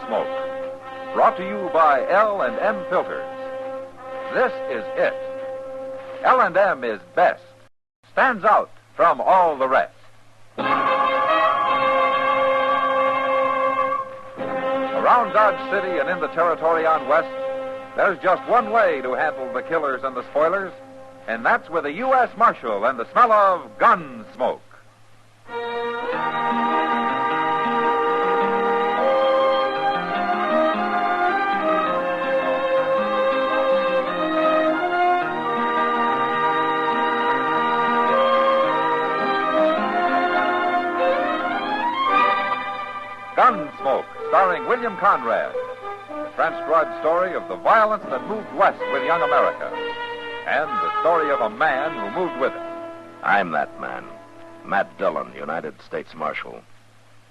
Gunsmoke. Brought to you by L&M Filters. This is it. L&M is best. Stands out from all the rest. Around Dodge City and in the territory on West, there's just one way to handle the killers and the spoilers, and that's with a U.S. Marshal and the smell of Gunsmoke. Gunsmoke, starring William Conrad. The transcribed story of the violence that moved west with young America. And the story of a man who moved with it. I'm that man. Matt Dillon, United States Marshal.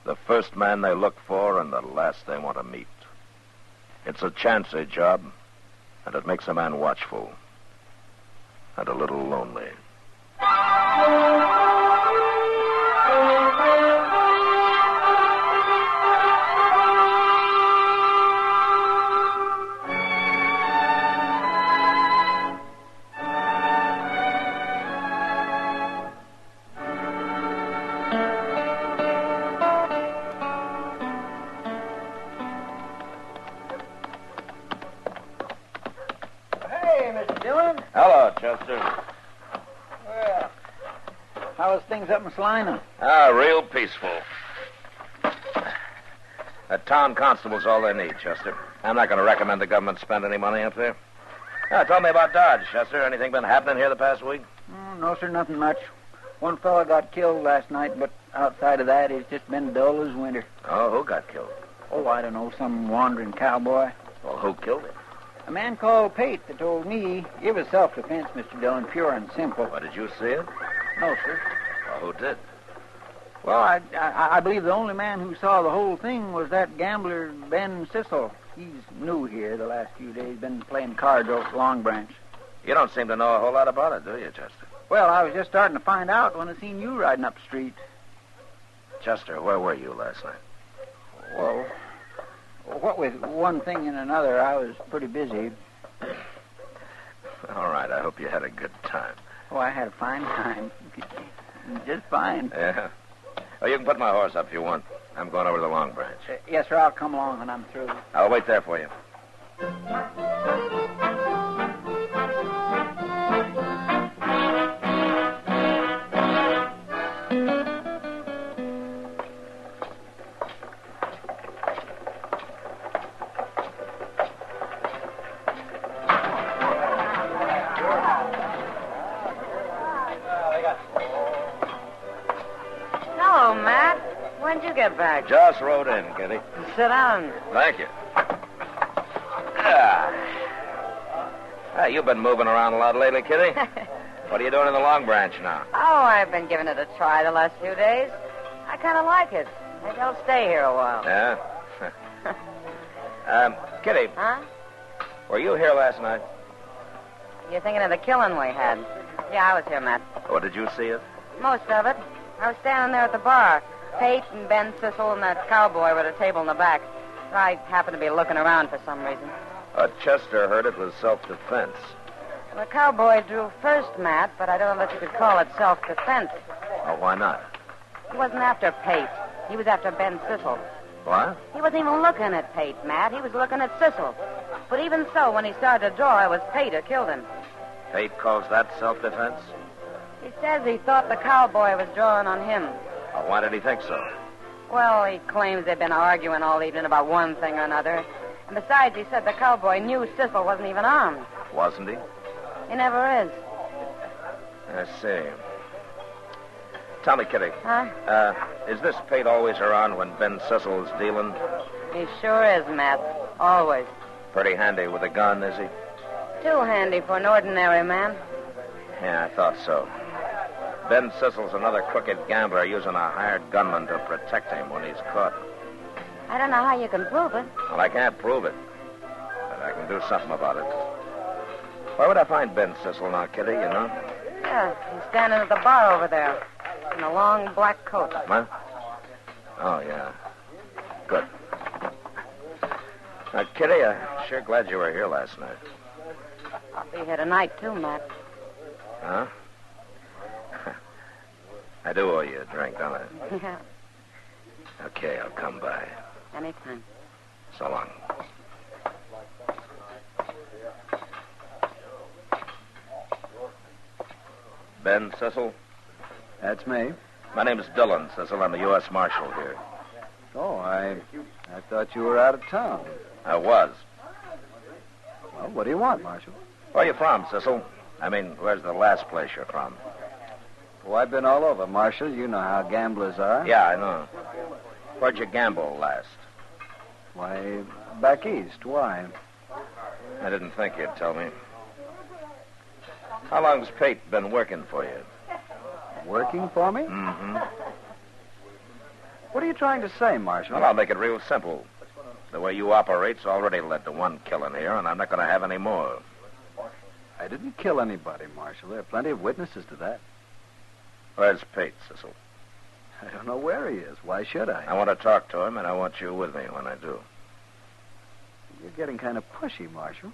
The first man they look for and the last they want to meet. It's a chancy job, and it makes a man watchful. And a little lonely. Hello, Chester. Well, how's things up in Salina? Real peaceful. That town constable's all they need, Chester. I'm not going to recommend the government spend any money up there. Tell me about Dodge, Chester. Anything been happening here the past week? No, sir, nothing much. One fella got killed last night, but outside of that, it's just been dull as winter. Oh, who got killed? Oh, I don't know, some wandering cowboy. Well, who killed him? A man called Pate that told me it was self-defense, Mr. Dillon, pure and simple. Well, did you see it? No, sir. Well, who did? Well, I believe the only man who saw the whole thing was that gambler, Ben Sisle. He's new here the last few days, been playing cards over at Long Branch. You don't seem to know a whole lot about it, do you, Chester? Well, I was just starting to find out when I seen you riding up the street. Chester, where were you last night? Well, what with one thing and another, I was pretty busy. All right, I hope you had a good time. Oh, I had a fine time. Just fine. Yeah? Oh, you can put my horse up if you want. I'm going over to the Long Branch. Yes, sir, I'll come along when I'm through. I'll wait there for you. When'd you get back? Just rode in, Kitty. Sit down. Thank you. You've been moving around a lot lately, Kitty. What are you doing in the Long Branch now? Oh, I've been giving it a try the last few days. I kind of like it. Maybe I'll stay here a while. Yeah? Kitty. Huh? Were you here last night? You're thinking of the killing we had? Yeah, I was here, Matt. Oh, did you see it? Most of it. I was standing there at the bar. Pate and Ben Sisle and that cowboy were at a table in the back. I happened to be looking around for some reason. Chester heard it was self-defense. The cowboy drew first, Matt, but I don't know that you could call it self-defense. Oh, why not? He wasn't after Pate. He was after Ben Sisle. What? He wasn't even looking at Pate, Matt. He was looking at Sisle. But even so, when he started to draw, it was Pate who killed him. Pate calls that self-defense? He says he thought the cowboy was drawing on him. Oh, why did he think so? Well, he claims they've been arguing all evening about one thing or another. And besides, he said the cowboy knew Sisle wasn't even armed. Wasn't he? He never is. I see. Tell me, Kitty. Huh? Is this Pate always around when Ben Sisle's dealing? He sure is, Matt. Always. Pretty handy with a gun, is he? Too handy for an ordinary man. Yeah, I thought so. Ben Sisle's another crooked gambler using a hired gunman to protect him when he's caught. I don't know how you can prove it. Well, I can't prove it, but I can do something about it. Where would I find Ben Sisle now, Kitty, you know? Yeah, he's standing at the bar over there in a long black coat. What? Oh, yeah. Good. Kitty, I'm sure glad you were here last night. I'll be here tonight, too, Matt. Huh? I do owe you a drink, don't I? Yeah, Okay, I'll come by. anytime. So long. Ben Sisle? That's me. My name is Dillon, Sisle. I'm the U.S. Marshal here. Oh, I thought you were out of town. I was. Well, what do you want, Marshal? Where are you from, Sisle? I mean, where's the last place you're from? Oh, I've been all over, Marshal. You know how gamblers are. Yeah, I know. Where'd you gamble last? Why, back east. Why? I didn't think you'd tell me. How long's Pate been working for you? Working for me? Mm-hmm. What are you trying to say, Marshal? Well, I'll make it real simple. The way you operate's already led to one killing here, and I'm not going to have any more. I didn't kill anybody, Marshal. There are plenty of witnesses to that. Where's Pate, Sisle? I don't know where he is. Why should I? I want to talk to him, and I want you with me when I do. You're getting kind of pushy, Marshal.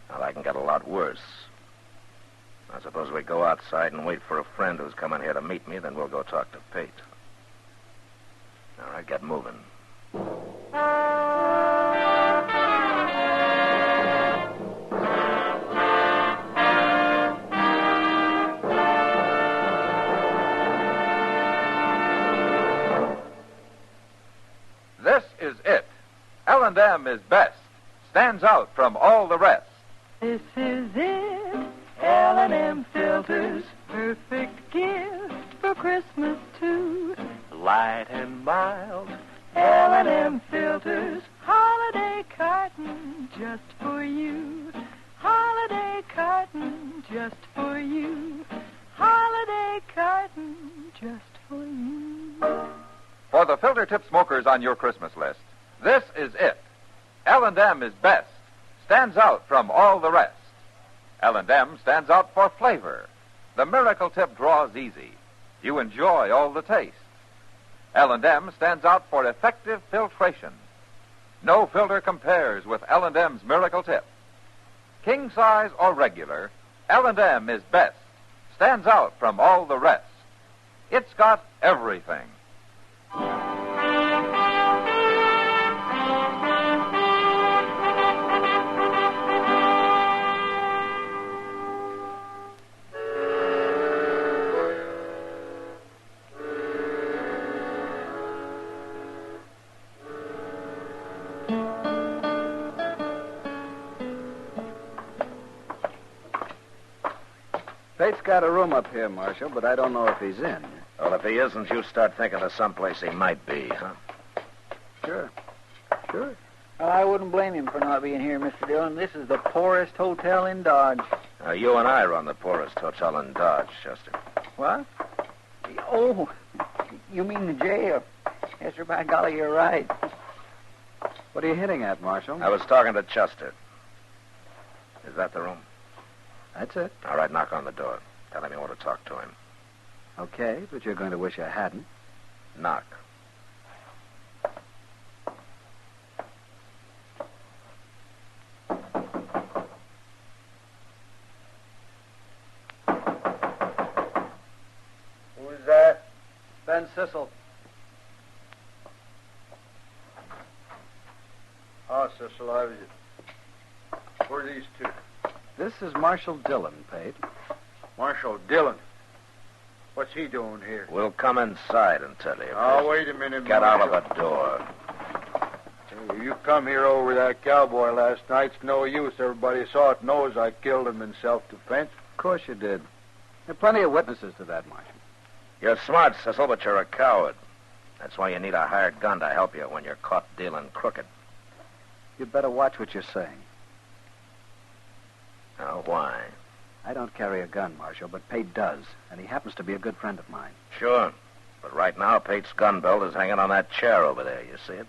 Well, I can get a lot worse. I suppose we go outside and wait for a friend who's coming here to meet me, then we'll go talk to Pate. All right, get moving. This is it. L&M is best. Stands out from all the rest. This is it. L&M filters, perfect gift for Christmas too. Light and mild. L&M filters, holiday carton just for you. Holiday carton just for you. Holiday carton just for you. For the filter tip smokers on your Christmas list, this is it. L&M is best. Stands out from all the rest. L&M stands out for flavor. The miracle tip draws easy. You enjoy all the taste. L&M stands out for effective filtration. No filter compares with L&M's miracle tip. King size or regular, L&M is best. Stands out from all the rest. It's got everything. Pate's got a room up here, Marshal, but I don't know if he's in. Well, if he isn't, you start thinking of someplace he might be, huh? Sure. Well, I wouldn't blame him for not being here, Mr. Dillon. This is the poorest hotel in Dodge. Now, you and I run the poorest hotel in Dodge, Chester. What? Oh, you mean the jail? Yes, sir, by golly, you're right. What are you hitting at, Marshal? I was talking to Chester. Is that the room? That's it. All right, knock on the door. Tell him you want to talk to him. Okay, but you're going to wish I hadn't. Knock. Who's that? Ben Sisle. Oh, Sisle, I was... Who are these two? This is Marshal Dylan, Pate. Marshal Dylan. What's he doing here? We'll come inside and tell you. Oh, wait a minute, Get out Marshal. of the door. Hey, you come here over that cowboy last night. It's no use. Everybody saw it, knows I killed him in self-defense. Of course you did. There are plenty of witnesses to that, Marshal. You're smart, Sisle, but you're a coward. That's why you need a hired gun to help you when you're caught dealing crooked. You'd better watch what you're saying. Now, why? I don't carry a gun, Marshal, but Pate does, and he happens to be a good friend of mine. Sure. But right now, Pate's gun belt is hanging on that chair over there. You see it?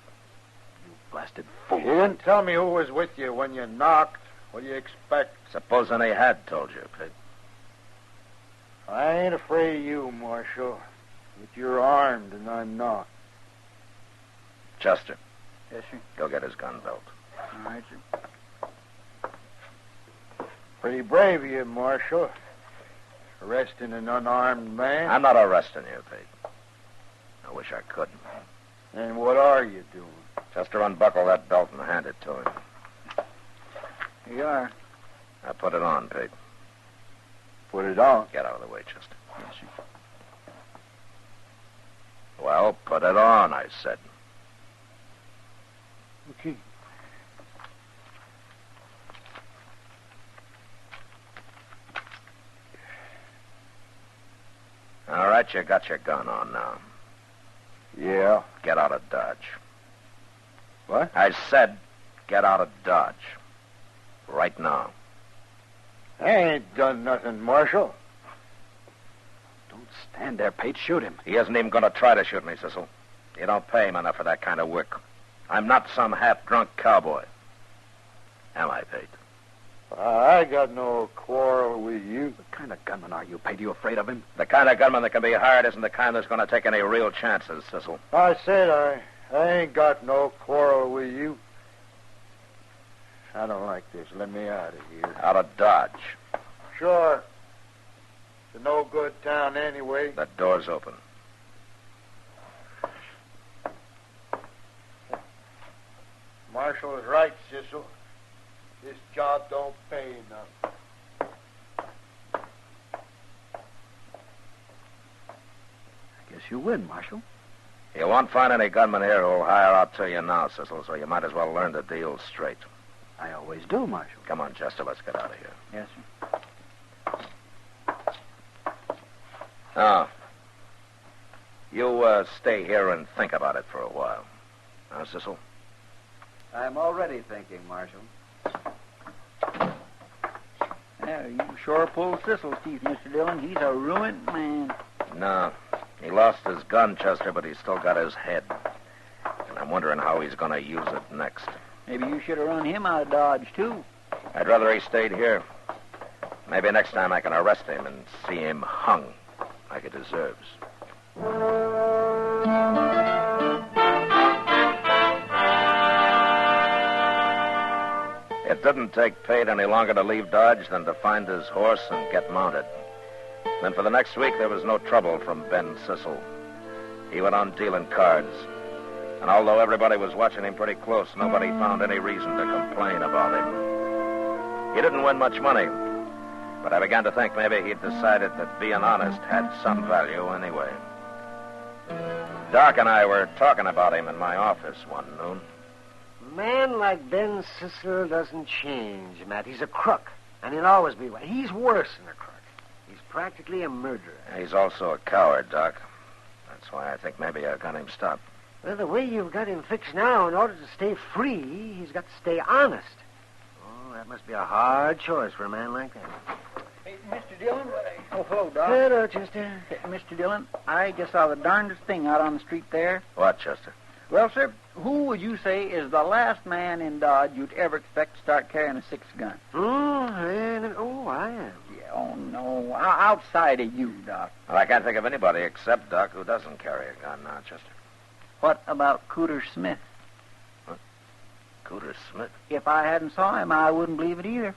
You blasted You fool. didn't tell me who was with you when you knocked. What do you expect? Supposing he had told you, Pate. I ain't afraid of you, Marshal. But you're armed and I'm not. Chester, Yes, sir. Go get his gun belt. All right, sir. Pretty brave of you, Marshal. Arresting an unarmed man. I'm not arresting you, Pete. I wish I couldn't. And what are you doing? Just to unbuckle that belt and hand it to him. Here you are. Now put it on, Pete. Put it on. Get out of the way, Chester. Yes, sir. Well, put it on, I said. Okay. All right, you got your gun on now. Yeah. Get out of Dodge. What? I said get out of Dodge. Right now. I ain't done nothing, Marshal. Don't stand there, Pate. Shoot him. He isn't even going to try to shoot me, Sisle. You don't pay him enough for that kind of work. I'm not some half-drunk cowboy. Am I, Pate? I got no quarrel with you. What kind of gunman are you, Pate? Are you afraid of him? The kind of gunman that can be hired isn't the kind that's going to take any real chances, Sisle. I said I ain't got no quarrel with you. I don't like this. Let me out of here. Out of Dodge. Sure. It's a no-good town anyway. That door's open. Marshal is right, Sisle. This job don't pay enough. I guess you win, Marshal. You won't find any gunmen here who'll hire out to you now, Sisle, so you might as well learn the deal straight. I always do, Marshal. Come on, Chester, let's get out of here. Yes, sir. Now, you stay here and think about it for a while. Now, Sisle? I'm already thinking, Marshal. Yeah, you sure pulled Sisle's teeth, Mr. Dillon. He's a ruined man. No. He lost his gun, Chester, but he's still got his head. And I'm wondering how he's going to use it next. Maybe you should have run him out of Dodge, too. I'd rather he stayed here. Maybe next time I can arrest him and see him hung like he deserves. It didn't take Pate any longer to leave Dodge than to find his horse and get mounted. Then for the next week, there was no trouble from Ben Sisle. He went on dealing cards. And although everybody was watching him pretty close, nobody found any reason to complain about him. He didn't win much money, but I began to think maybe he'd decided that being honest had some value anyway. Doc and I were talking about him in my office one noon. A man like Ben Sisle doesn't change, Matt. He's a crook, and he'll always be one. He's worse than a crook. He's practically a murderer. He's also a coward, Doc. That's why I think maybe I got him stopped. Well, the way you've got him fixed now, in order to stay free, he's got to stay honest. Oh, that must be a hard choice for a man like that. Hey, Mr. Dillon? Oh, hello, Doc. Hello, Chester. Hey, Mr. Dillon, I just saw the darndest thing out on the street there. What, Chester? Well, sir, who would you say is the last man in Dodge you'd ever expect to start carrying a 6-gun? I am. Yeah, oh, no. Outside of you, Doc. Well, I can't think of anybody except Doc who doesn't carry a gun now, Chester. What about Cooter Smith? What? Cooter Smith? If I hadn't saw him, I wouldn't believe it either.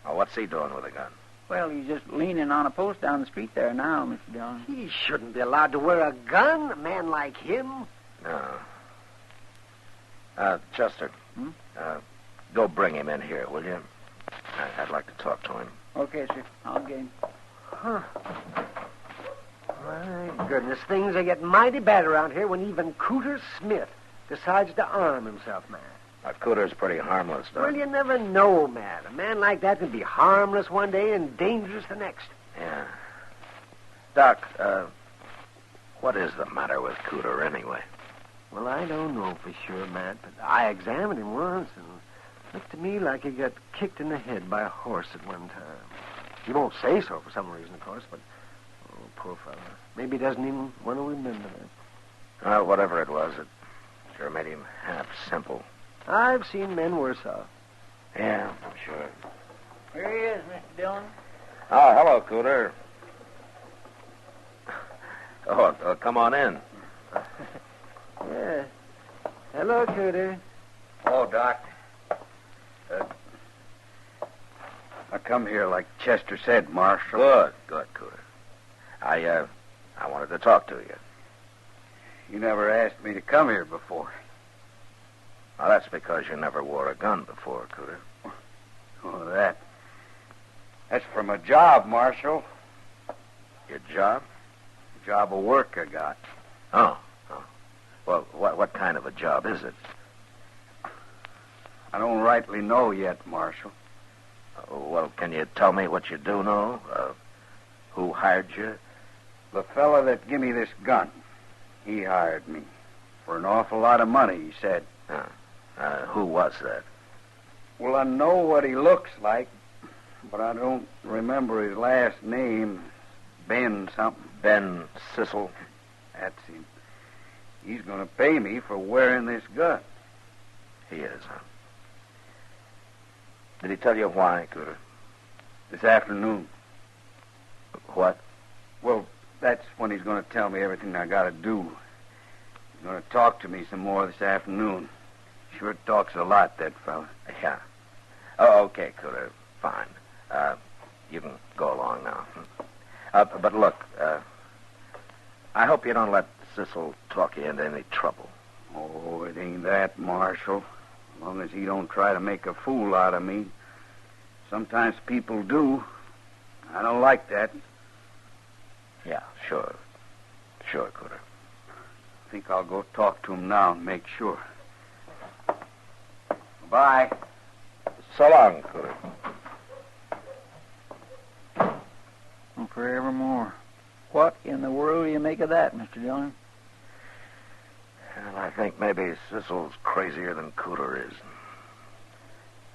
Oh, what's he doing with a gun? Well, he's just leaning on a post down the street there now, Mr. Dillon. He shouldn't be allowed to wear a gun, a man like him. No. Chester, go bring him in here, will you? I'd like to talk to him. Okay, sir. I'll get him. Huh. My goodness, things are getting mighty bad around here when even Cooter Smith decides to arm himself, man. Cooter's pretty harmless, Doc. Well, you never know, man. A man like that can be harmless one day and dangerous the next. Yeah. Doc, what is the matter with Cooter anyway? Well, I don't know for sure, Matt, but I examined him once, and it looked to me like he got kicked in the head by a horse at one time. He won't say so for some reason, of course, but, oh, poor fellow. Maybe he doesn't even want to remember that. Well, whatever it was, it sure made him half simple. I've seen men worse off. Yeah, I'm sure. Here he is, Mr. Dillon. Oh, hello, Cooter. Oh, come on in. Yeah. Hello, Cooter. Hello, Doc. I come here like Chester said, Marshal. Good, Cooter. I wanted to talk to you. You never asked me to come here before. Well, that's because you never wore a gun before, Cooter. Oh, that's from a job, Marshal. Your job? Job of work I got. Oh. Well, what kind of a job is it? I don't rightly know yet, Marshal. Well, can you tell me what you do know? Who hired you? The fella that give me this gun, he hired me. For an awful lot of money, he said. Who was that? Well, I know what he looks like, but I don't remember his last name. Ben something. Ben Sisle? That's him. He's going to pay me for wearing this gun. He is, huh? Did he tell you why, Cooter? This afternoon. What? Well, that's when he's going to tell me everything I got to do. He's going to talk to me some more this afternoon. Sure talks a lot, that fella. Yeah. Oh, okay, Cooter. Fine. You can go along now. But look, I hope you don't let Sisle talk you into any trouble. Oh, it ain't that, Marshal. As long as he don't try to make a fool out of me. Sometimes people do. I don't like that. Yeah, sure. Sure, Cooter. I think I'll go talk to him now and make sure. Bye. So long, Cooter. Forevermore. What in the world do you make of that, Mr. Dillon? Well, I think maybe Sisle's crazier than Cooter is.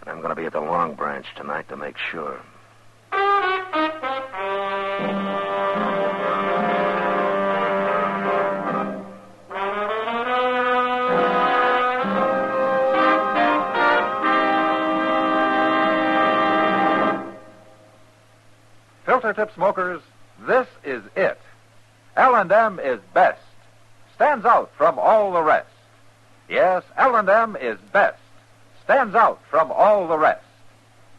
And I'm going to be at the Long Branch tonight to make sure. Filter tip smokers, this is it. L&M is best. Stands out from all the rest. Yes, L&M is best. Stands out from all the rest.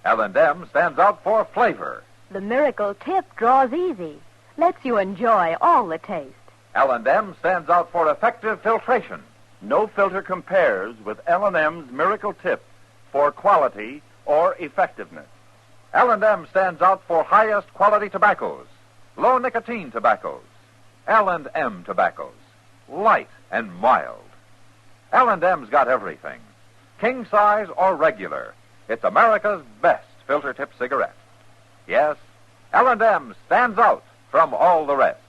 L&M stands out for flavor. The miracle tip draws easy. Lets you enjoy all the taste. L&M stands out for effective filtration. No filter compares with L&M's Miracle Tip for quality or effectiveness. L&M stands out for highest quality tobaccos, low nicotine tobaccos, L&M tobaccos, light and mild. L&M's got everything, king size or regular. It's America's best filter tip cigarette. Yes, L&M stands out from all the rest.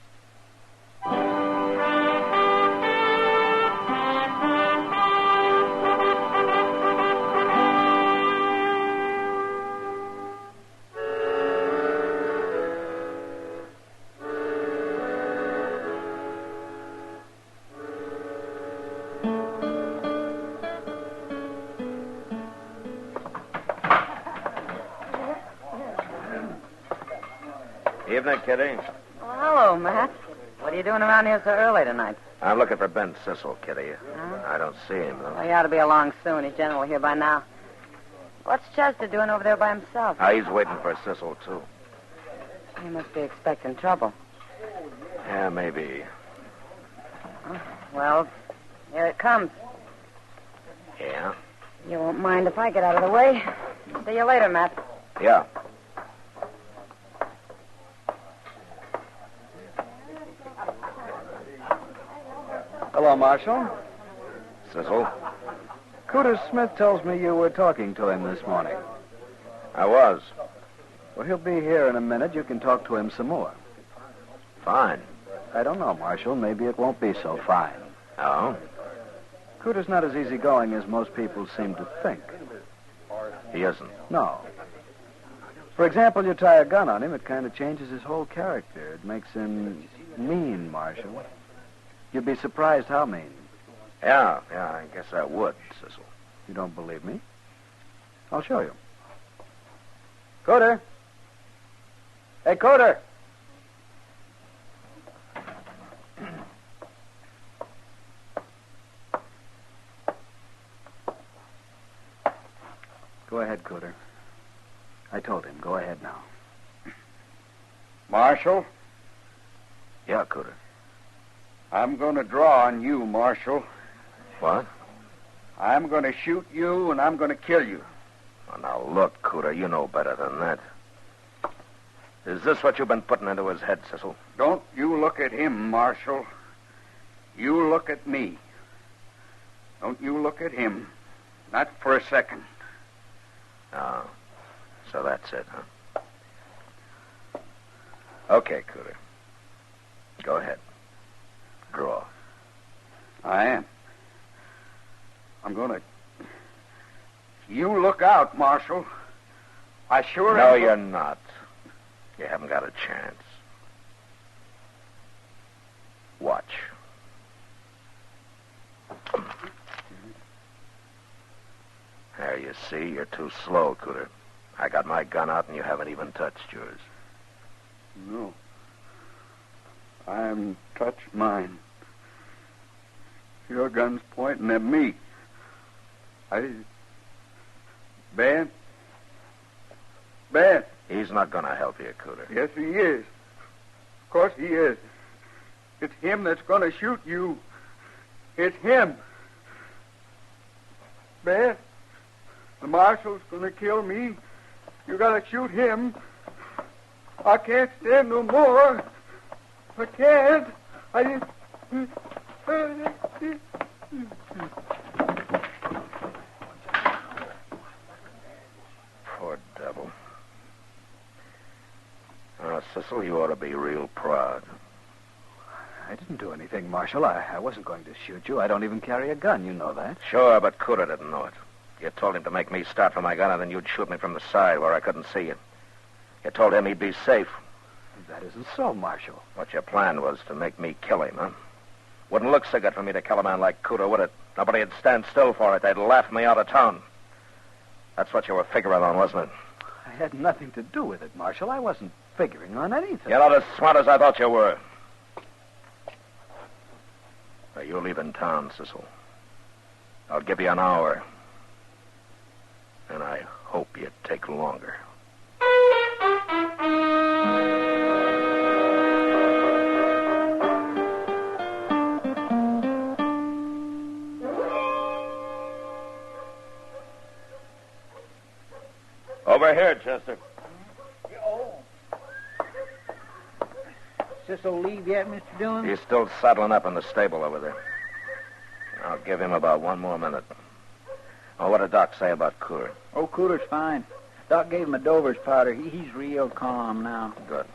Evening, Kitty. Well, hello, Matt. What are you doing around here so early tonight? I'm looking for Ben Sisle, Kitty. Huh? I don't see him, though. Well, he ought to be along soon. He's generally here by now. What's Chester doing over there by himself? He's waiting for Sisle, too. He must be expecting trouble. Yeah, maybe. Well, here it comes. Yeah? You won't mind if I get out of the way. See you later, Matt. Yeah. Hello, Marshal. Sisle? Cooter Smith tells me you were talking to him this morning. I was. Well, he'll be here in a minute. You can talk to him some more. Fine. I don't know, Marshal. Maybe it won't be so fine. Oh? Cooter's not as easygoing as most people seem to think. He isn't. No. For example, you tie a gun on him, it kind of changes his whole character. It makes him mean, Marshal. You'd be surprised how mean. Yeah, I guess I would, Sisle. You don't believe me? I'll show you. Cooter. Hey, Cooter. Marshal? Yeah, Cooter. I'm going to draw on you, Marshal. What? I'm going to shoot you, and I'm going to kill you. Oh, now, look, Cooter, you know better than that. Is this what you've been putting into his head, Sisle? Don't you look at him, Marshal. You look at me. Don't you look at him. Not for a second. Oh, so that's it, huh? Okay, Cooter. Go ahead. Draw. I am. I'm going to... You look out, Marshal. I sure No, am. you're not. You haven't got a chance. Watch. There, you see, you're too slow, Cooter. I got my gun out and you haven't even touched yours. No. I haven't touched mine. Your gun's pointing at me. Ben? Ben? He's not going to help you, Cooter. Yes, he is. Of course he is. It's him that's going to shoot you. It's him. Ben, the marshal's going to kill me. You got to shoot him. I can't stand no more. I can't. Poor devil. Sisle, you ought to be real proud. I didn't do anything, Marshal. I wasn't going to shoot you. I don't even carry a gun. You know that. Sure, but Cooter didn't know it. You told him to make me start for my gun, and then you'd shoot me from the side where I couldn't see you. You told him he'd be safe. That isn't so, Marshal. What your plan was to make me kill him, huh? Wouldn't look so good for me to kill a man like Cooter, would it? Nobody'd stand still for it. They'd laugh me out of town. That's what you were figuring on, wasn't it? I had nothing to do with it, Marshal. I wasn't figuring on anything. You're not as smart as I thought you were. Now, you're leaving town, Sisle. I'll give you an hour. And I hope you take longer. Over here, Chester. Sisle leave yet, Mr. Dillon? He's still saddling up in the stable over there. I'll give him about one more minute. Oh, what did Doc say about Cooter? Oh, Cooter's fine. Doc gave him a Dover's powder. He's real calm now. Good.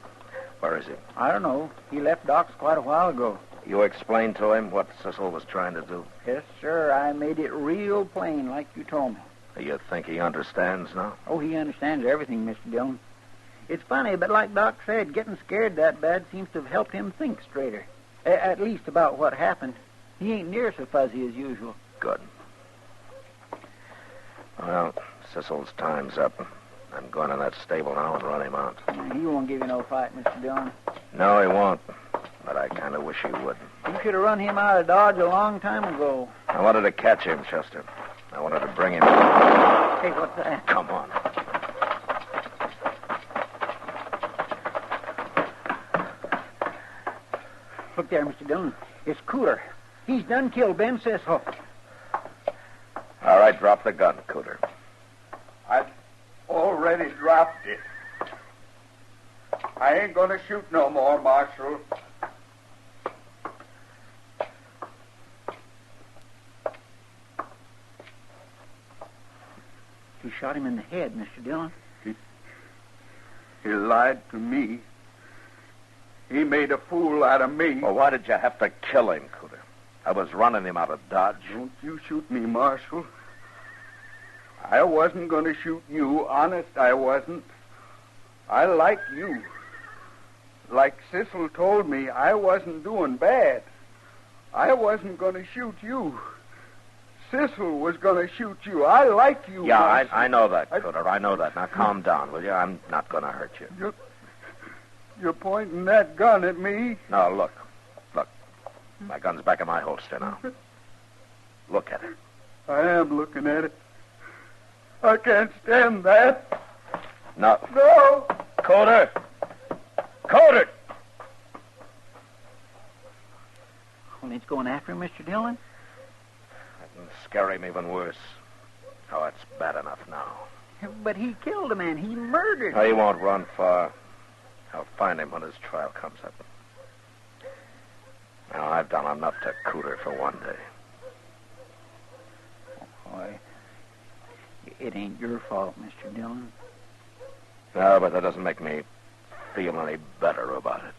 Where is he? I don't know. He left Doc's quite a while ago. You explained to him what Sisle was trying to do? Yes, sir. I made it real plain, like you told me. You think he understands now? Oh, he understands everything, Mr. Dillon. It's funny, but like Doc said, getting scared that bad seems to have helped him think straighter. At least about what happened. He ain't near so fuzzy as usual. Good. Well, Sisle's time's up. I'm going to that stable now and run him out. He won't give you no fight, Mr. Dillon. No, he won't. But I kind of wish he would. You should have run him out of Dodge a long time ago. I wanted to catch him, Chester. I wanted to bring him. Hey, what's that? Come on. Look there, Mr. Dillon. It's Cooter. He's done killed Ben Sisle. All right, drop the gun, Cooter. I've already dropped it. I ain't going to shoot no more, Marshal. You shot him in the head, Mr. Dillon. He lied to me. He made a fool out of me. Well, why did you have to kill him, Cooter? I was running him out of Dodge. Don't you shoot me, Marshal. I wasn't going to shoot you. Honest, I wasn't. I like you. Like Sisle told me, I wasn't doing bad. I wasn't going to shoot you. Sisle was going to shoot you. I like you. Yeah, Marshal. I know that, Cooter. I know that. Now, calm down, will you? I'm not going to hurt you. You're pointing that gun at me? No, look. Look. My gun's back in my holster now. Look at it. I am looking at it. I can't stand that. No. No. Cooter. Cooter! Well, it's going after him, Mr. Dillon? That can scare him even worse. Oh, it's bad enough now. But he killed a man. He murdered him. Oh, he won't run far. I'll find him when his trial comes up. Now, I've done enough to Cooter for one day. Boy, it ain't your fault, Mr. Dillon. No, but that doesn't make me feel any better about it.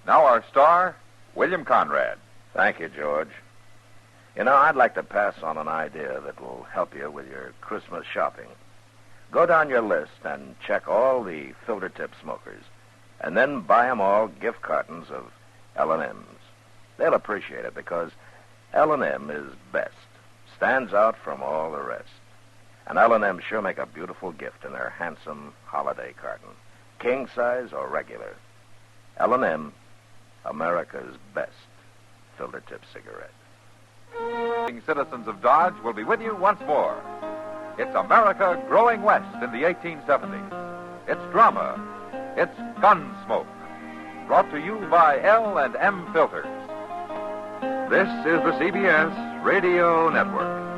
Now our star, William Conrad. Thank you, George. You know, I'd like to pass on an idea that will help you with your Christmas shopping. Go down your list and check all the filter tip smokers, and then buy them all gift cartons of L&M's. They'll appreciate it because L&M is best, stands out from all the rest. And L&M sure make a beautiful gift in their handsome holiday carton, king size or regular. L&M, America's best filter tip cigarette. Citizens of Dodge will be with you once more. It's America growing west in the 1870s. It's drama. It's Gunsmoke. Brought to you by L&M Filters. This is the CBS Radio Network.